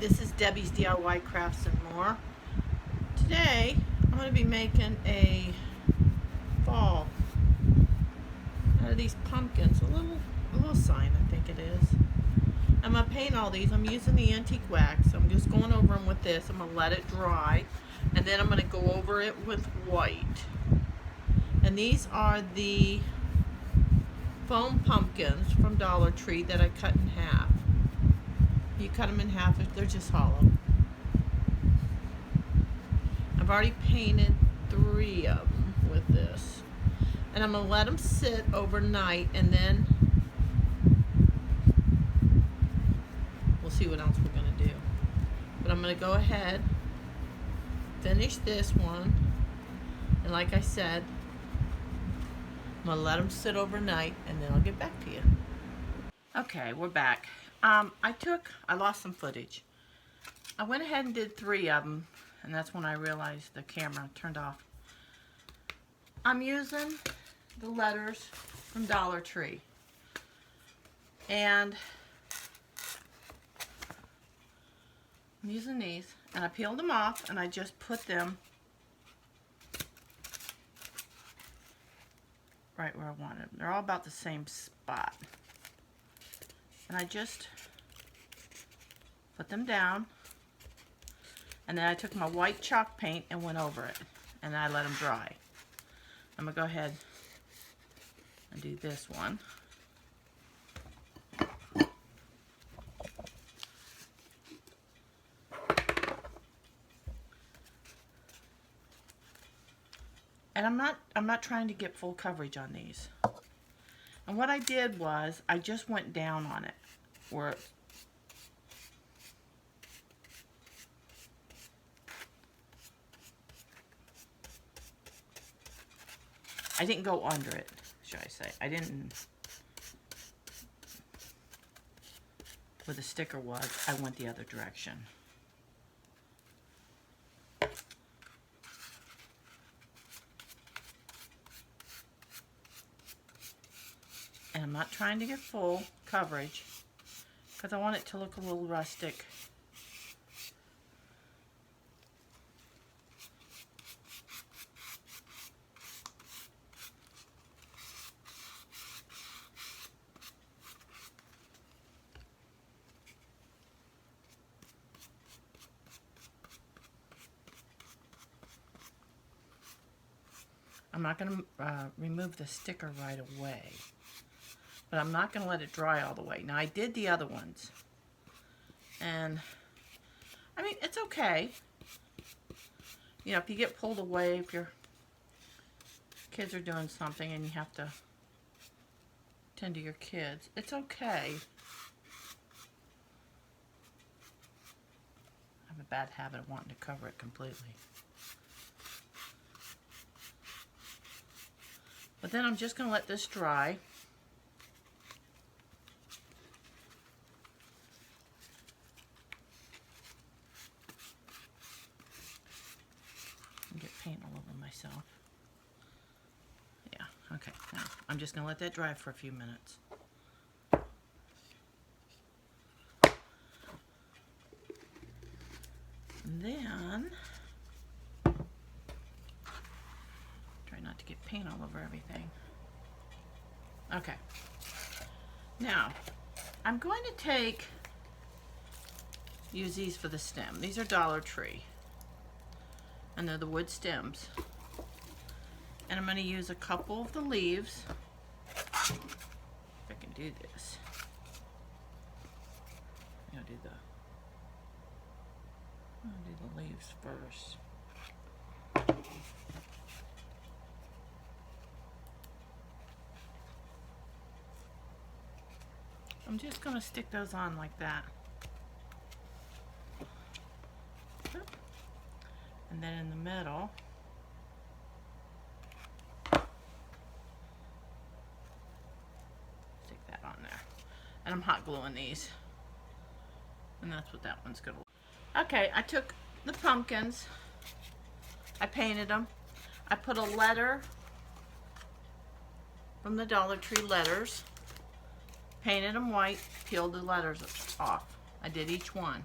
this is Debbie's DIY Crafts and More. Today, I'm going to be making a fall out of these pumpkins. A little sign, I think it is. I'm going to paint all these. I'm using the antique wax. I'm just going over them with this. I'm going to let it dry, and then I'm going to go over it with white. And these are the foam pumpkins from Dollar Tree that I cut in half. You cut them in half, they're just hollow. I've already painted 3 of them with this. And I'm going to let them sit overnight, and then we'll see what else we're going to do. But I'm going to go ahead, finish this one, and like I said, I'm going to let them sit overnight, and then I'll get back to you. Okay, we're back. I lost some footage. I went ahead and did 3 of them, and that's when I realized the camera turned off. I'm using the letters from Dollar Tree. And I'm using these, and I peeled them off, and I just put them right where I wanted them. They're all about the same spot. And I just put them down, and then I took my white chalk paint and went over it, and I let them dry. I'm going to go ahead and do this one. And I'm not trying to get full coverage on these. And what I did was I just went down on it where I didn't go under it, should I say. I didn't, where the sticker was, I went the other direction. And I'm not trying to get full coverage because I want it to look a little rustic. I'm not going to remove the sticker right away, but I'm not going to let it dry all the way. Now, I did the other ones, and I mean, it's okay. You know, if you get pulled away, if your kids are doing something and you have to tend to your kids, it's okay. I have a bad habit of wanting to cover it completely. But then I'm just going to let this dry. And get paint all over myself. Yeah, okay. Now, I'm just going to let that dry for a few minutes. And then, try not to get paint all over everything. Okay. Now, I'm going to use these for the stem. These are Dollar Tree. And they're the wood stems. And I'm going to use a couple of the leaves. If I can do this. I'm going to do the leaves first. I'm just going to stick those on like that. And then in the middle, stick that on there. And I'm hot gluing these. And that's what that one's going to look. Okay, I took the pumpkins. I painted them. I put a letter from the Dollar Tree letters. Painted them white, peeled the letters off. I did each one.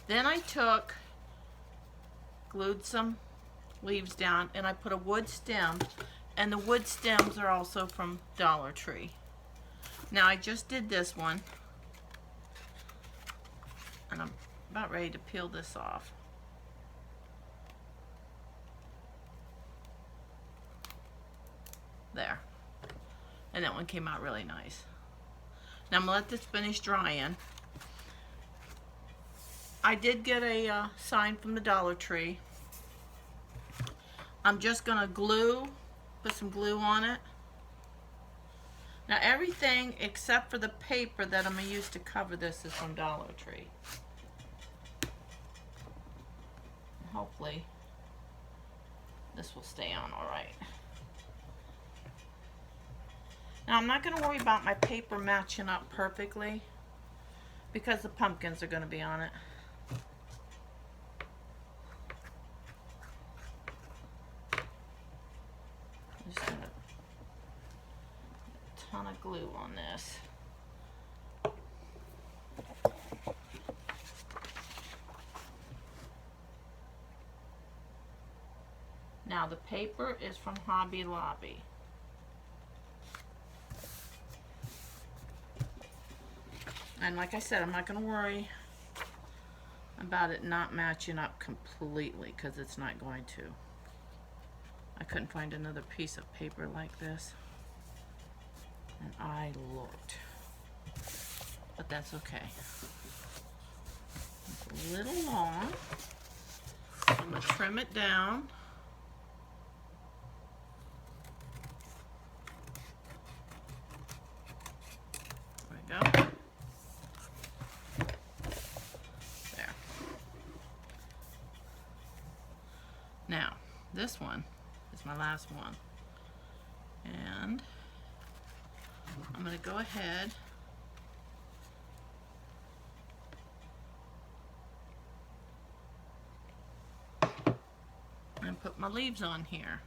Then I glued some leaves down, and I put a wood stem, and the wood stems are also from Dollar Tree. Now I just did this one, and I'm about ready to peel this off. There. And that one came out really nice. Now I'm gonna let this finish drying. I did get a sign from the Dollar Tree. I'm just gonna put some glue on it. Now everything except for the paper that I'm gonna use to cover this is from Dollar Tree. Hopefully this will stay on all right. Now I'm not gonna worry about my paper matching up perfectly because the pumpkins are gonna be on it. I'm just gonna put a ton of glue on this. Now the paper is from Hobby Lobby. And like I said, I'm not going to worry about it not matching up completely because it's not going to. I couldn't find another piece of paper like this. And I looked. But that's okay. It's a little long. I'm going to trim it down. There we go. Now, this one is my last one. And I'm going to go ahead and put my leaves on here.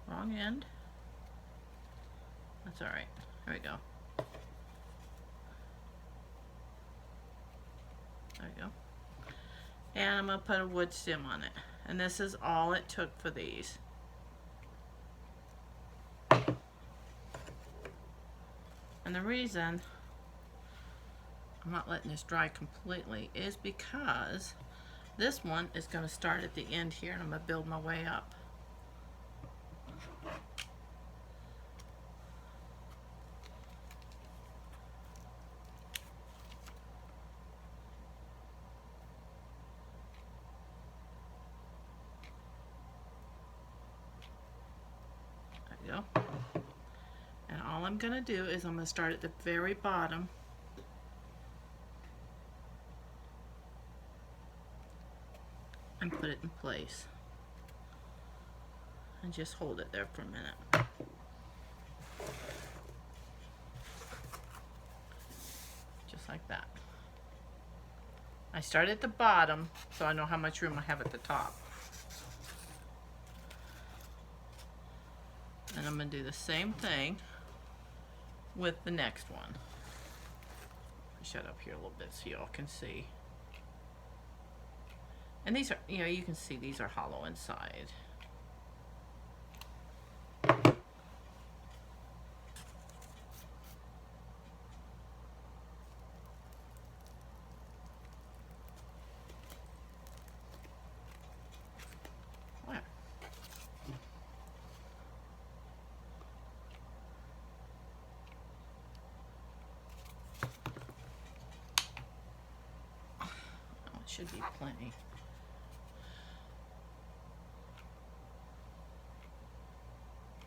Wrong end. That's all right. There we go. There we go. And I'm going to put a wood stem on it. And this is all it took for these. And the reason I'm not letting this dry completely is because this one is going to start at the end here and I'm going to build my way up. Go. And all I'm going to do is I'm going to start at the very bottom and put it in place and just hold it there for a minute. Just like that. I start at the bottom so I know how much room I have at the top. And I'm going to do the same thing with the next one. Shut up here a little bit so y'all can see. And these are, you can see these are hollow inside. Should be plenty.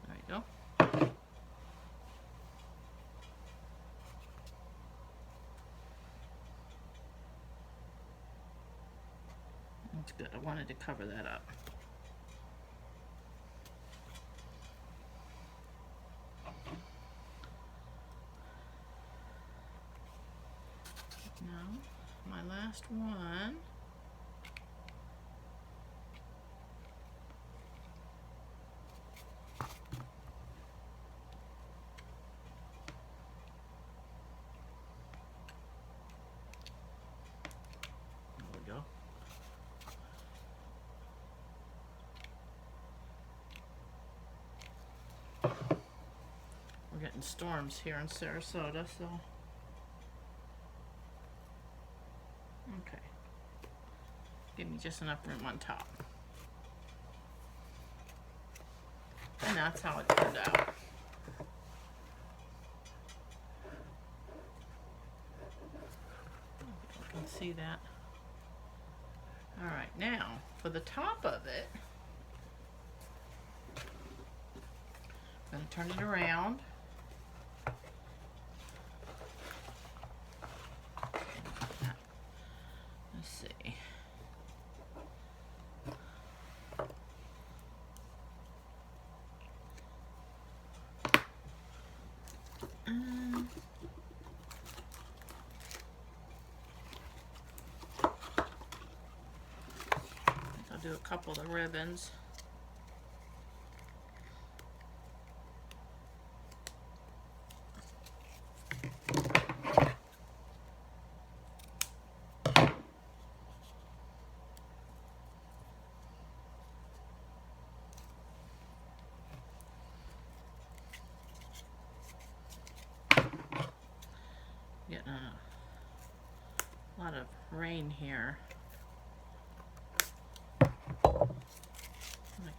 There you go. That's good. I wanted to cover that up. Now, my last one. getting storms here in Sarasota, so. Okay. Give me just enough room on top. And that's how it turned out. You can see that. All right, now for the top of it, I'm going to turn it around. Let's see. I'll do a couple of the ribbons. Getting a lot of rain here. I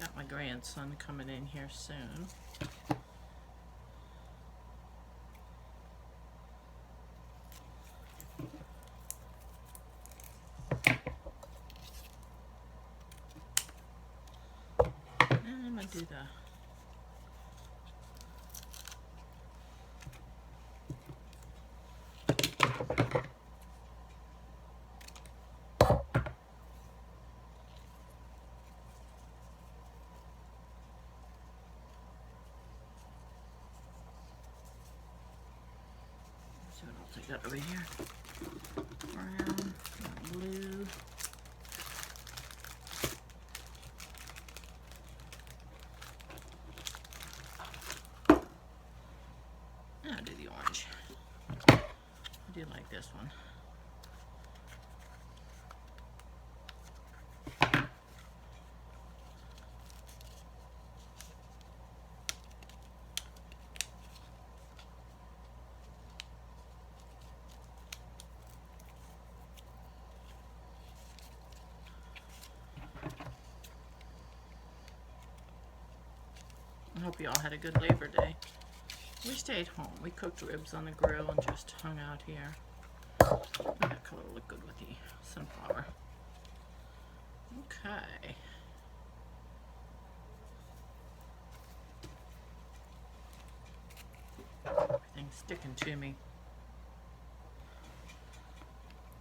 got my grandson coming in here soon. And I'm gonna do the so what else I got over here? Brown, blue. I'll do the orange. I do like this one. I hope you all had a good Labor Day. We stayed home. We cooked ribs on the grill and just hung out here. That color looked good with the sunflower. Okay. Everything's sticking to me.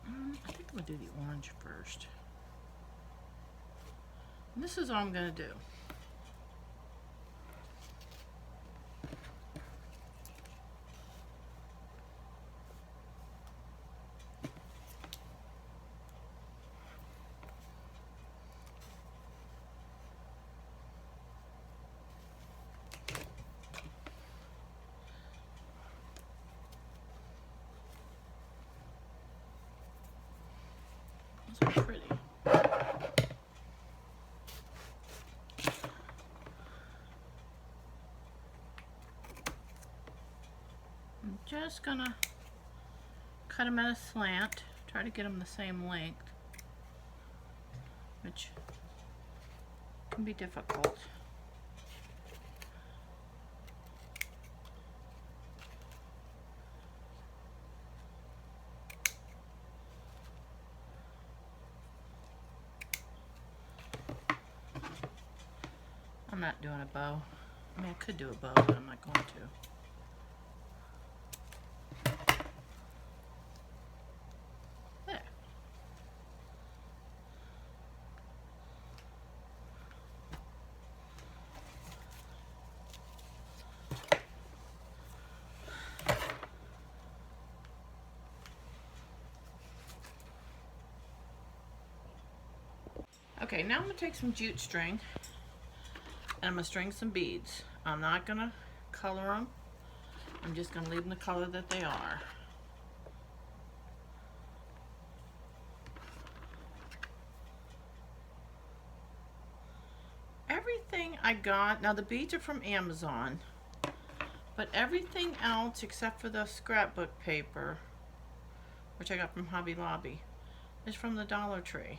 I think I'm going to do the orange first. And this is what I'm going to do. Those are pretty. I'm just gonna cut them at a slant, try to get them the same length, which can be difficult. I'm not doing a bow. I mean, I could do a bow, but I'm not going to. There. Okay, now I'm going to take some jute string and I'm going to string some beads. I'm not going to color them. I'm just going to leave them the color that they are. Everything I got, now the beads are from Amazon, But everything else except for the scrapbook paper, which I got from Hobby Lobby, is from the Dollar Tree.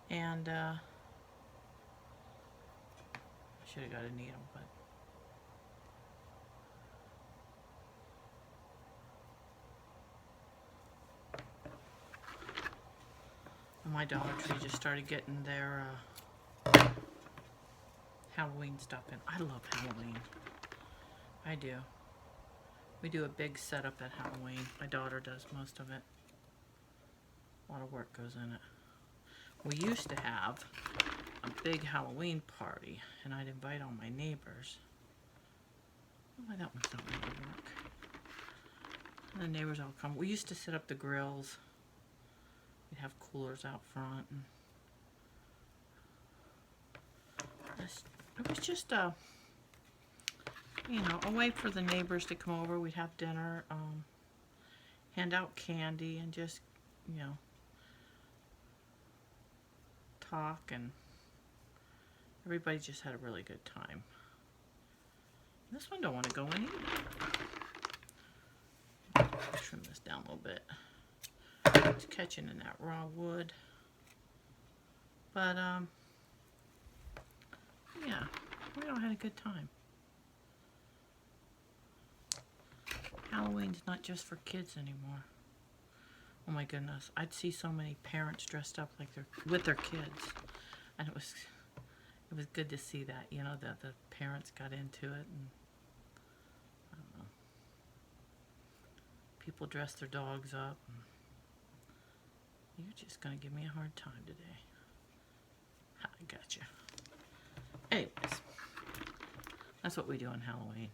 And I should have got a needle, but my Dollar Tree just started getting their Halloween stuff in. I love Halloween. I do. We do a big setup at Halloween. My daughter does most of it. A lot of work goes in it. We used to have a big Halloween party, and I'd invite all my neighbors. Oh, why that one's not going to work. And the neighbors all come. We used to set up the grills. We'd have coolers out front. And it was just a way for the neighbors to come over. We'd have dinner, hand out candy, and just, talk, and everybody just had a really good time. This one don't want to go in either. Trim this down a little bit. It's catching in that raw wood. But, yeah, we all had a good time. Halloween's not just for kids anymore. Oh my goodness, I'd see so many parents dressed up like with their kids, and it was good to see that, that the parents got into it, and I don't know, people dress their dogs up. You're just gonna give me a hard time today. I gotcha. Anyways, that's what we do on Halloween.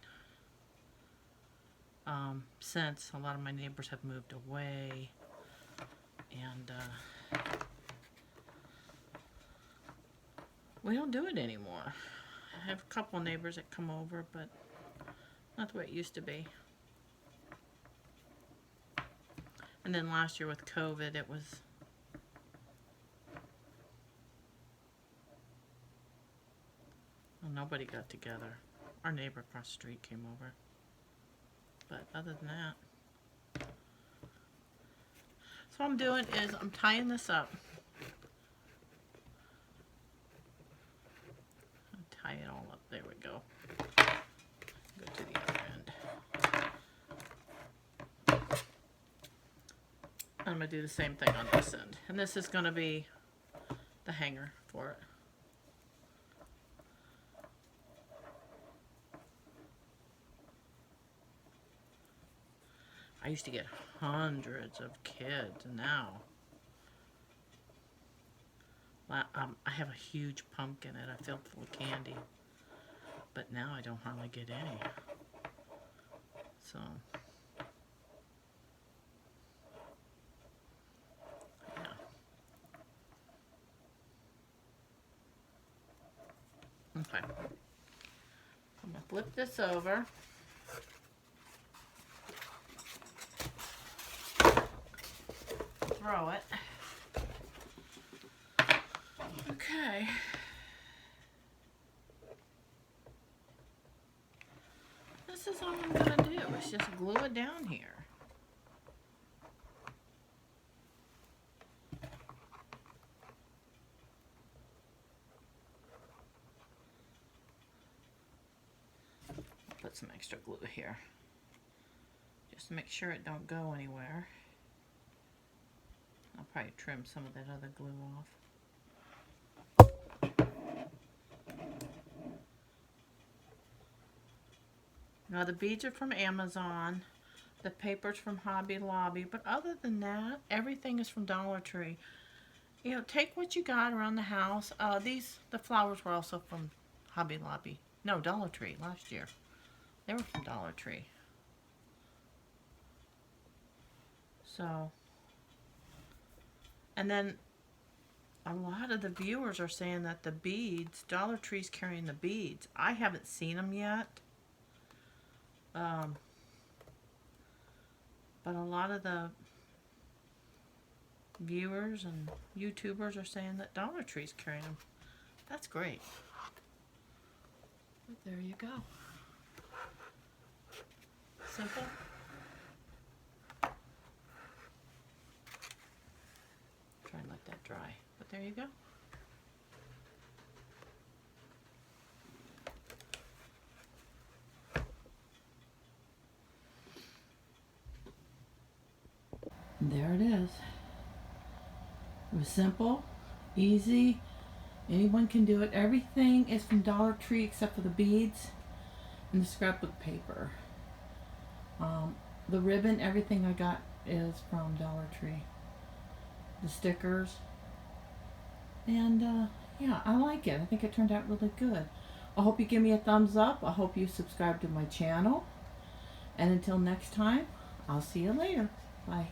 Since a lot of my neighbors have moved away, and we don't do it anymore. I have a couple of neighbors that come over, but not the way it used to be. And then last year with COVID, it was nobody got together. Our neighbor across the street came over. But other than that, so what I'm doing is I'm tying this up. I'll tie it all up. There we go. Go to the other end. I'm going to do the same thing on this end. And this is going to be the hanger for it. I used to get hundreds of kids, and now I have a huge pumpkin and I filled full of candy, but now I don't hardly get any. So yeah. Okay. I'm gonna flip this over. Throw it. Okay. This is all I'm gonna do, is just glue it down here. Put some extra glue here, just to make sure it don't go anywhere. I'll probably trim some of that other glue off. Now the beads are from Amazon, the paper's from Hobby Lobby, but other than that, everything is from Dollar Tree. Take what you got around the house. The flowers were also from Hobby Lobby. No, Dollar Tree last year. They were from Dollar Tree. So, and then a lot of the viewers are saying that the beads, Dollar Tree's carrying the beads. I haven't seen them yet. But a lot of the viewers and YouTubers are saying that Dollar Tree's carrying them. That's great. But there you go. Simple. Try and let that dry. But there you go. There it is. It was simple, easy. Anyone can do it. Everything is from Dollar Tree except for the beads and the scrapbook paper. The ribbon, everything I got is from Dollar Tree. The stickers. And yeah, I like it. I think it turned out really good. I hope you give me a thumbs up. I hope you subscribe to my channel. And until next time, I'll see you later. Bye.